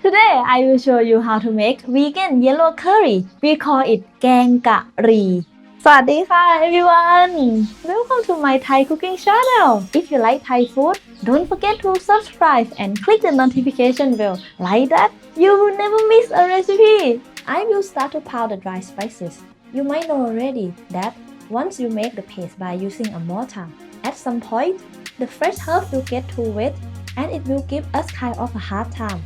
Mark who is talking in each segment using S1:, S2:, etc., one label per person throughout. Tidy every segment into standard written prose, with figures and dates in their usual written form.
S1: Today I will show you how to make vegan yellow curry. We call it Galangal. สวัสดีค่ะ everyone! Welcome to my Thai cooking channel. If you like Thai food, don't forget to subscribe and click the notification bell. Like that, you will never miss a recipe. I will start to powder dry spices. You might know already that once you make the paste by using a mortar, at some point, the fresh herbs will get too wet and it will give us kind of a hard time.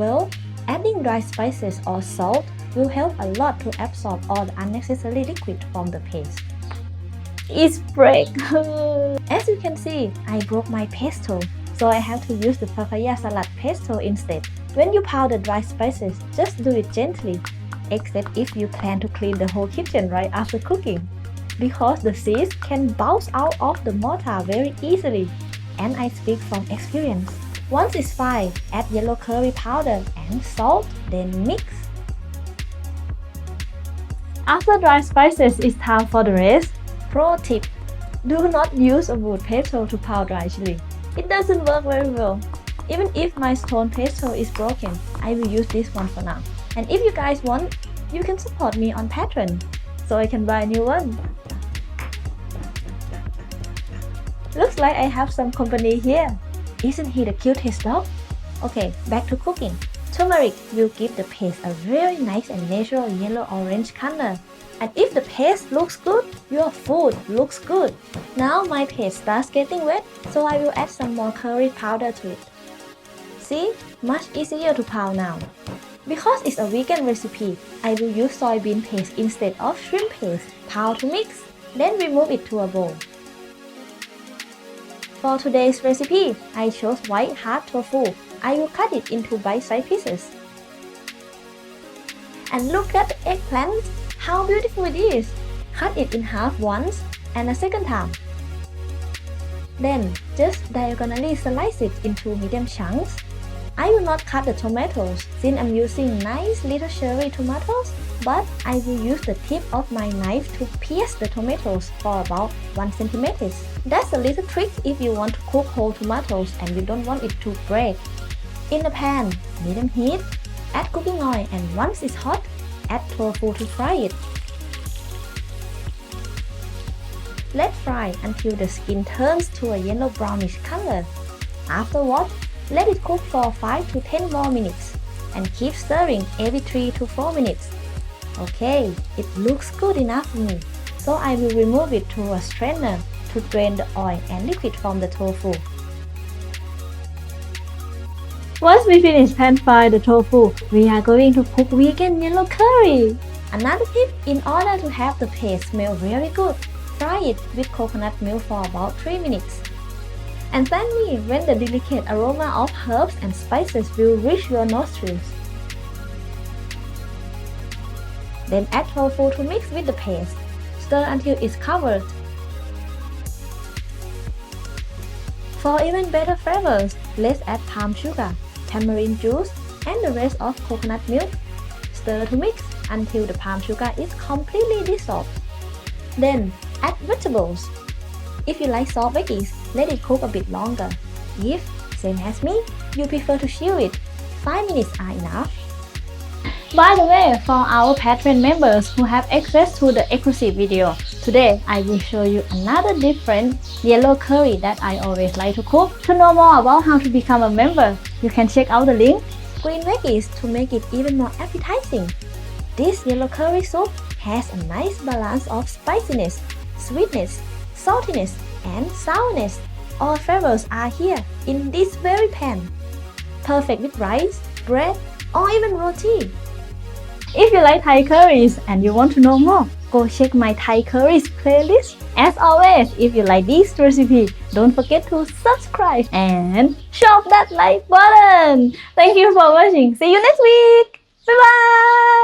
S1: Well, adding dry spices or salt will help a lot to absorb all the unnecessary liquid from the paste. It's break. As you can see, I broke my pesto, so I have to use the papaya salad pesto instead. When you powder dry spices, just do it gently, except if you plan to clean the whole kitchen right after cooking, because the seeds can bounce out of the mortar very easily, and I speak from experience. Once it's fine, add yellow curry powder and salt, then mix. After dry spices, it's time for the rest. Pro tip: do not use a wood pesto to powder dry chili. It doesn't work very well. Even if my stone pesto is broken, I will use this one for now. And if you guys want, you can support me on Patreon, so I can buy a new one. Looks like I have some company here. Isn't he the cutest dog? Okay, back to cooking. Turmeric will give the paste a very nice and natural yellow-orange color. And if the paste looks good, your food looks good. Now my paste starts getting wet, so I will add some more curry powder to it. See? Much easier to pound now. Because it's a vegan recipe, I will use soybean paste instead of shrimp paste. Pound to mix, then remove it to a bowl. For today's recipe, I chose white hard tofu. I will cut it into bite-sized pieces. And look at the eggplant! How beautiful it is! Cut it in half once and a second time. Then, just diagonally slice it into medium chunks. I will not cut the tomatoes since I'm using nice little cherry tomatoes, but I will use the tip of my knife to pierce the tomatoes for about 1 cm. That's a little trick if you want to cook whole tomatoes and you don't want it to break. In a pan, medium heat, add cooking oil, and once it's hot, add tofu to fry it. Let fry until the skin turns to a yellow brownish color. Afterward, let it cook for 5 to 10 more minutes and keep stirring every 3 to 4 minutes. Okay, it looks good enough for me, so I will remove it to a strainer to drain the oil and liquid from the tofu. Once we finish pan fry the tofu, we are going to cook vegan yellow curry. Another tip: in order to have the paste smell very good, fry it with coconut milk for about 3 minutes. And thank me when the delicate aroma of herbs and spices will reach your nostrils. Then add tofu to mix with the paste. Stir until it's covered. For even better flavors, let's add palm sugar, tamarind juice, and the rest of coconut milk. Stir to mix until the palm sugar is completely dissolved. Then add vegetables. If you like soft veggies, let it cook a bit longer. If, same as me, you prefer to chill it, 5 minutes are enough. By the way, for our Patreon members who have access to the exclusive video, today I will show you another different yellow curry that I always like to cook. To know more about how to become a member, you can check out the link. Green veggies to make it even more appetizing. This yellow curry soup has a nice balance of spiciness, sweetness, saltiness, and sourness. All flavors are here in this very pan. Perfect with rice, bread, or even roti. If you like Thai curries and you want to know more, go check my Thai curries playlist. As always, if you like this recipe, don't forget to subscribe and shove that like button. Thank you for watching. See you next week. Bye bye.